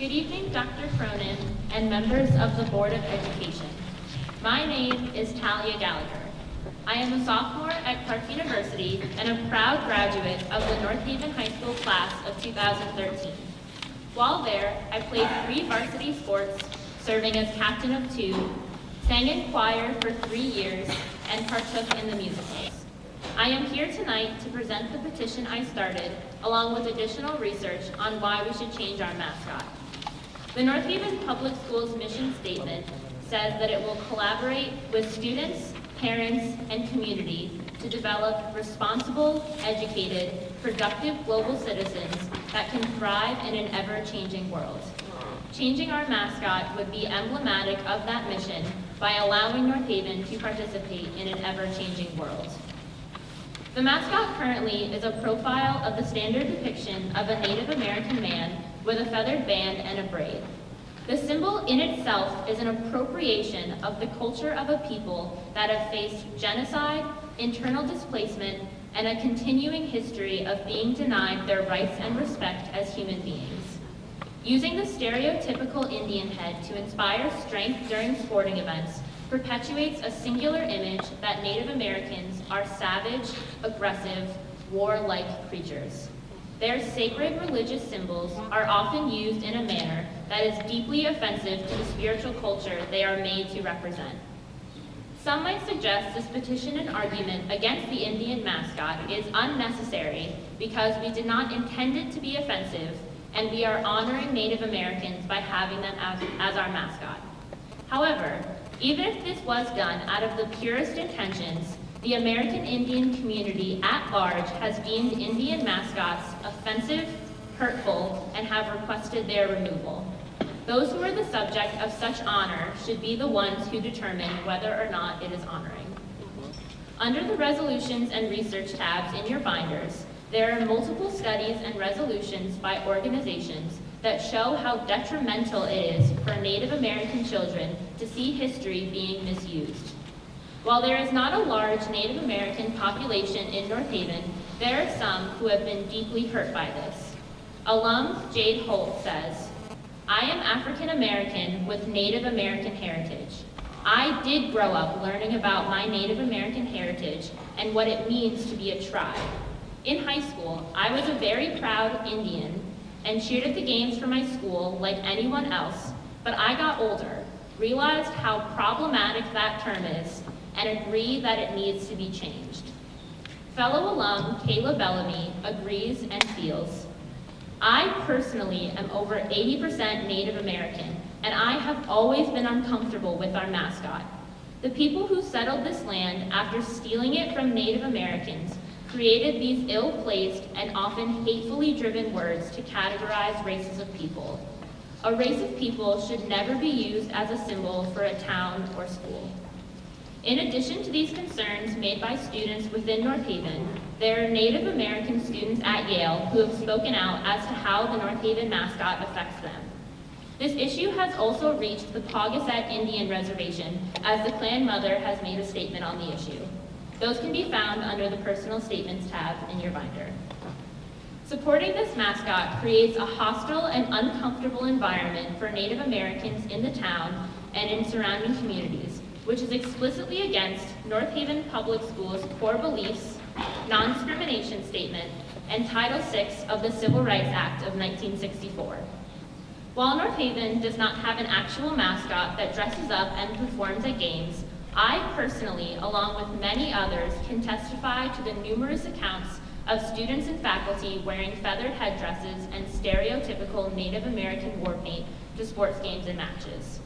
Good evening, Dr. Cronin and members of the Board of Education. My name is Talia Gallagher. I am a sophomore at Clark University and a proud graduate of the North Haven High School class of 2013. While there, I played 3 varsity sports, serving as captain of 2, sang in choir for 3 years, and partook in the musicals. I am here tonight to present the petition I started, along with additional research on why we should change our mascot. The North Haven Public Schools mission statement says that it will collaborate with students, parents, and community to develop responsible, educated, productive global citizens that can thrive in an ever-changing world. Changing our mascot would be emblematic of that mission by allowing North Haven to participate in an ever-changing world. The mascot currently is a profile of the standard depiction of a Native American man with a feathered band and a braid. The symbol in itself is an appropriation of the culture of a people that have faced genocide, internal displacement, and a continuing history of being denied their rights and respect as human beings. Using the stereotypical Indian head to inspire strength during sporting events perpetuates a singular image that Native Americans are savage, aggressive, warlike creatures. Their sacred religious symbols are often used in a manner that is deeply offensive to the spiritual culture they are made to represent. Some might suggest this petition and argument against the Indian mascot is unnecessary because we did not intend it to be offensive, and we are honoring Native Americans by having them as our mascot. However, even if this was done out of the purest intentions, the American Indian community at large has deemed Indian mascots offensive, hurtful, and have requested their removal. Those who are the subject of such honor should be the ones who determine whether or not it is honoring. Under the resolutions and research tabs in your binders, there are multiple studies and resolutions by organizations that show how detrimental it is for Native American children to see history being misused. While there is not a large Native American population in North Haven, there are some who have been deeply hurt by this. Alum Jade Holt says, "I am African American with Native American heritage. I did grow up learning about my Native American heritage and what it means to be a tribe. In high school, I was a very proud Indian and cheered at the games for my school like anyone else, but I got older, realized how problematic that term is, and agree that it needs to be changed." Fellow alum Kayla Bellamy agrees and feels, "I personally am over 80% Native American, and I have always been uncomfortable with our mascot. The people who settled this land after stealing it from Native Americans created these ill-placed and often hatefully driven words to categorize races of people. A race of people should never be used as a symbol for a town or school." In addition to these concerns made by students within North Haven, there are Native American students at Yale who have spoken out as to how the North Haven mascot affects them. This issue has also reached the Paugussett Indian Reservation, as the clan mother has made a statement on the issue. Those can be found under the Personal Statements tab in your binder. Supporting this mascot creates a hostile and uncomfortable environment for Native Americans in the town and in surrounding communities, which is explicitly against North Haven Public Schools' core beliefs, non-discrimination statement, and Title VI of the Civil Rights Act of 1964. While North Haven does not have an actual mascot that dresses up and performs at games, I personally, along with many others, can testify to the numerous accounts of students and faculty wearing feathered headdresses and stereotypical Native American war paint to sports games and matches.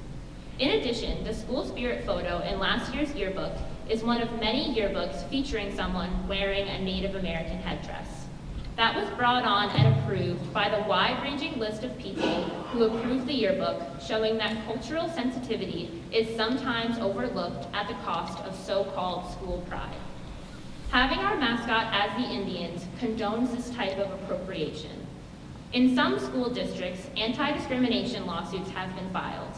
In addition, the school spirit photo in last year's yearbook is one of many yearbooks featuring someone wearing a Native American headdress. That was brought on and approved by the wide-ranging list of people who approved the yearbook, showing that cultural sensitivity is sometimes overlooked at the cost of so-called school pride. Having our mascot as the Indians condones this type of appropriation. In some school districts, anti-discrimination lawsuits have been filed.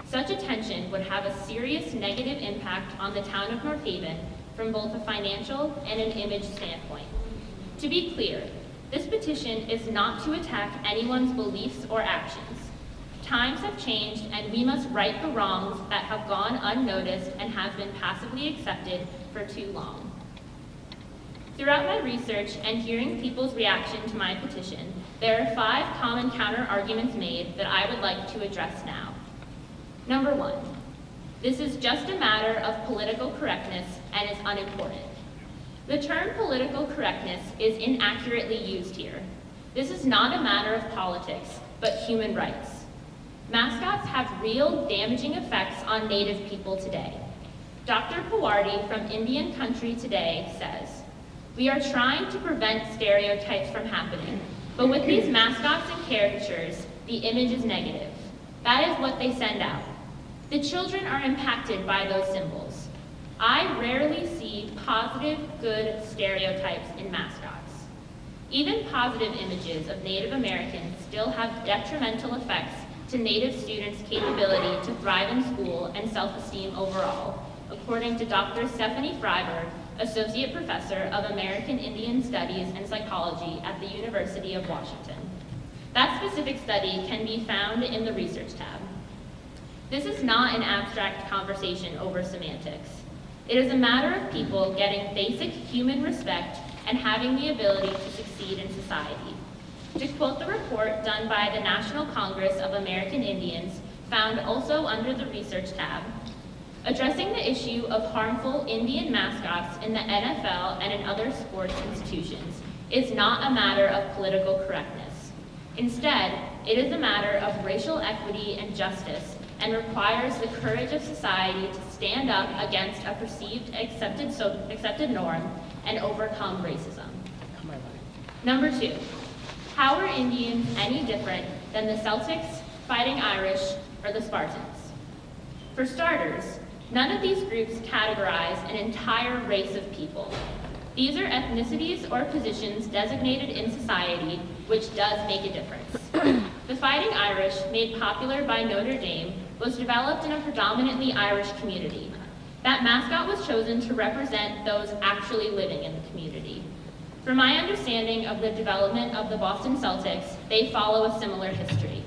Such attention would have a serious negative impact on the town of North Haven from both a financial and an image standpoint. To be clear, this petition is not to attack anyone's beliefs or actions. Times have changed, and we must right the wrongs that have gone unnoticed and have been passively accepted for too long. Throughout my research and hearing people's reaction to my petition, there are 5 common counter-arguments made that I would like to address now. Number 1, this is just a matter of political correctness and is unimportant. The term political correctness is inaccurately used here. This is not a matter of politics, but human rights. Mascots have real damaging effects on Native people today. Dr. Pawardi from Indian Country Today says, "We are trying to prevent stereotypes from happening, but with these mascots and caricatures, the image is negative. That is what they send out. The children are impacted by those symbols. I rarely see positive, good stereotypes in mascots. Even positive images of Native Americans still have detrimental effects to Native students' capability to thrive in school and self-esteem overall, according to Dr. Stephanie Freiberg, Associate Professor of American Indian Studies and Psychology at the University of Washington. That specific study can be found in the Research tab. This is not an abstract conversation over semantics. It is a matter of people getting basic human respect and having the ability to succeed in society. To quote the report done by the National Congress of American Indians, found also under the Research tab, addressing the issue of harmful Indian mascots in the NFL and in other sports institutions is not a matter of political correctness. Instead, it is a matter of racial equity and justice and requires the courage of society to stand up against a perceived accepted norm and overcome racism. Number 2, how are Indians any different than the Celtics, Fighting Irish, or the Spartans? For starters, none of these groups categorize an entire race of people. These are ethnicities or positions designated in society, which does make a difference. The Fighting Irish, made popular by Notre Dame, was developed in a predominantly Irish community. That mascot was chosen to represent those actually living in the community. From my understanding of the development of the Boston Celtics, they follow a similar history.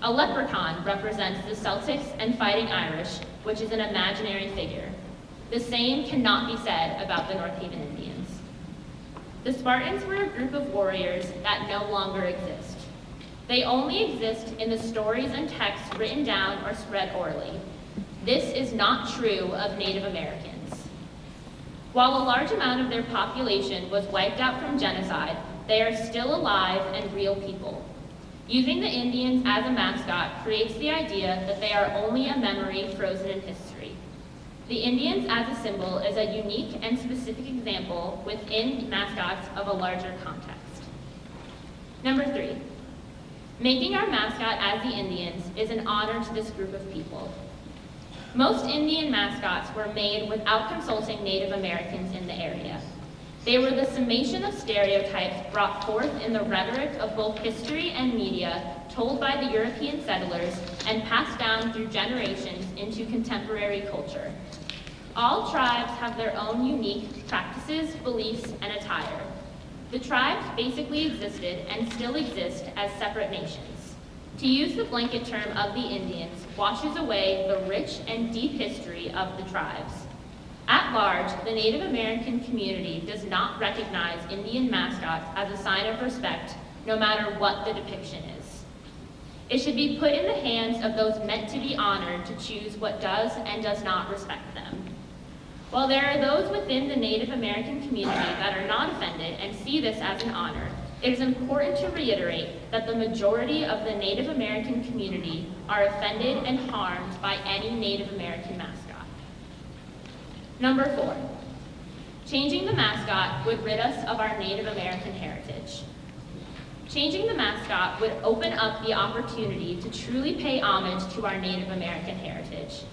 A leprechaun represents the Celtics and Fighting Irish, which is an imaginary figure. The same cannot be said about the North Haven Indians. The Spartans were a group of warriors that no longer exist. They only exist in the stories and texts written down or spread orally. This is not true of Native Americans. While a large amount of their population was wiped out from genocide, they are still alive and real people. Using the Indians as a mascot creates the idea that they are only a memory frozen in history. The Indians as a symbol is a unique and specific example within mascots of a larger context. Number 3, making our mascot as the Indians is an honor to this group of people. Most Indian mascots were made without consulting Native Americans in the area. They were the summation of stereotypes brought forth in the rhetoric of both history and media told by the European settlers and passed down through generations into contemporary culture. All tribes have their own unique practices, beliefs, and attire. The tribes basically existed and still exist as separate nations. To use the blanket term of the Indians washes away the rich and deep history of the tribes. At large, the Native American community does not recognize Indian mascots as a sign of respect, no matter what the depiction is. It should be put in the hands of those meant to be honored to choose what does and does not respect them. While there are those within the Native American community that are not offended and see this as an honor, it is important to reiterate that the majority of the Native American community are offended and harmed by any Native American mascot. Number 4, changing the mascot would rid us of our Native American heritage. Changing the mascot would open up the opportunity to truly pay homage to our Native American heritage.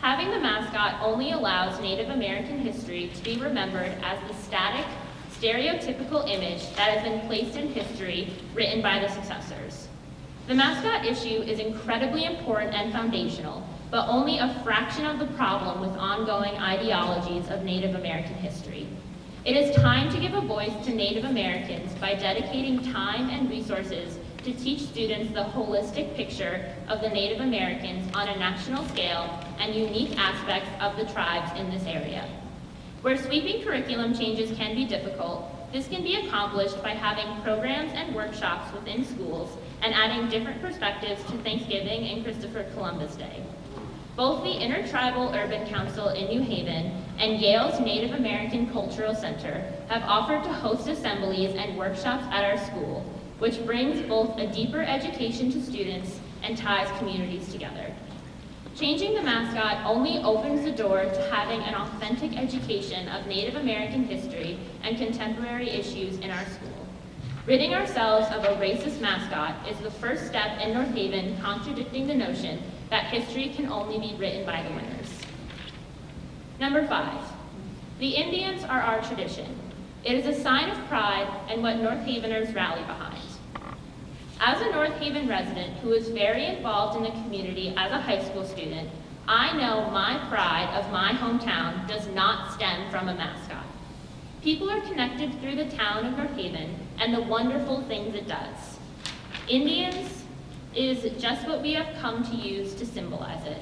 Having the mascot only allows Native American history to be remembered as the static, stereotypical image that has been placed in history written by the successors. The mascot issue is incredibly important and foundational, but only a fraction of the problem with ongoing ideologies of Native American history. It is time to give a voice to Native Americans by dedicating time and resources to to teach students the holistic picture of the Native Americans on a national scale and unique aspects of the tribes in this area. Where sweeping curriculum changes can be difficult, this can be accomplished by having programs and workshops within schools and adding different perspectives to Thanksgiving and Christopher Columbus Day. Both the Intertribal Urban Council in New Haven and Yale's Native American Cultural Center have offered to host assemblies and workshops at our school, which brings both a deeper education to students and ties communities together. Changing the mascot only opens the door to having an authentic education of Native American history and contemporary issues in our school. Ridding ourselves of a racist mascot is the first step in North Haven contradicting the notion that history can only be written by the winners. Number 5, the Indians are our tradition. It is a sign of pride and what North Haveners rally behind. As a North Haven resident who is very involved in the community as a high school student, I know my pride of my hometown does not stem from a mascot. People are connected through the town of North Haven and the wonderful things it does. Indians is just what we have come to use to symbolize it.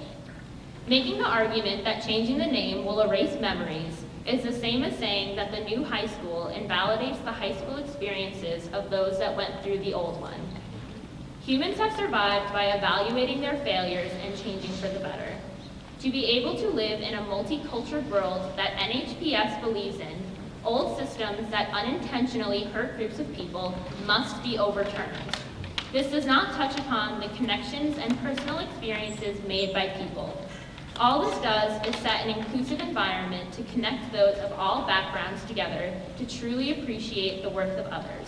Making the argument that changing the name will erase memories is the same as saying that the new high school invalidates the high school experiences of those that went through the old one. Humans have survived by evaluating their failures and changing for the better. To be able to live in a multicultural world that NHPS believes in, old systems that unintentionally hurt groups of people must be overturned. This does not touch upon the connections and personal experiences made by people. All this does is set an inclusive environment to connect those of all backgrounds together to truly appreciate the worth of others.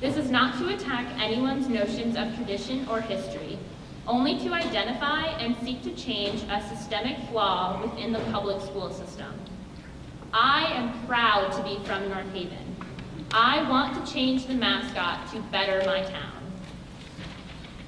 This is not to attack anyone's notions of tradition or history, only to identify and seek to change a systemic flaw within the public school system. I am proud to be from North Haven. I want to change the mascot to better my town.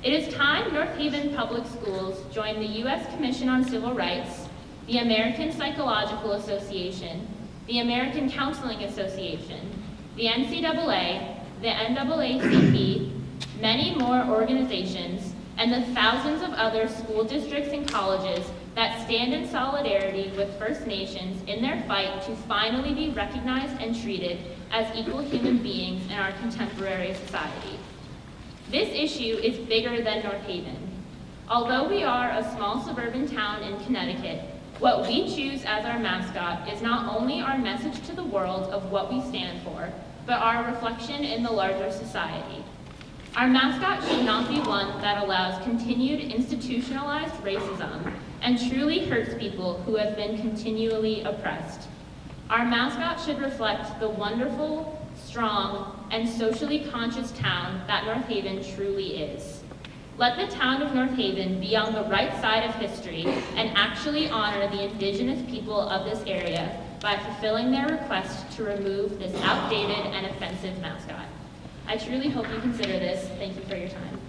It is time North Haven Public Schools join the U.S. Commission on Civil Rights, the American Psychological Association, the American Counseling Association, the NCAA, the NAACP, many more organizations, and the thousands of other school districts and colleges that stand in solidarity with First Nations in their fight to finally be recognized and treated as equal human beings in our contemporary society. This issue is bigger than North Haven. Although we are a small suburban town in Connecticut, what we choose as our mascot is not only our message to the world of what we stand for, but our reflection in the larger society. Our mascot should not be one that allows continued institutionalized racism and truly hurts people who have been continually oppressed. Our mascot should reflect the wonderful, strong, and socially conscious town that North Haven truly is. Let the town of North Haven be on the right side of history and actually honor the indigenous people of this area by fulfilling their request to remove this outdated and offensive mascot. I truly hope you consider this. Thank you for your time.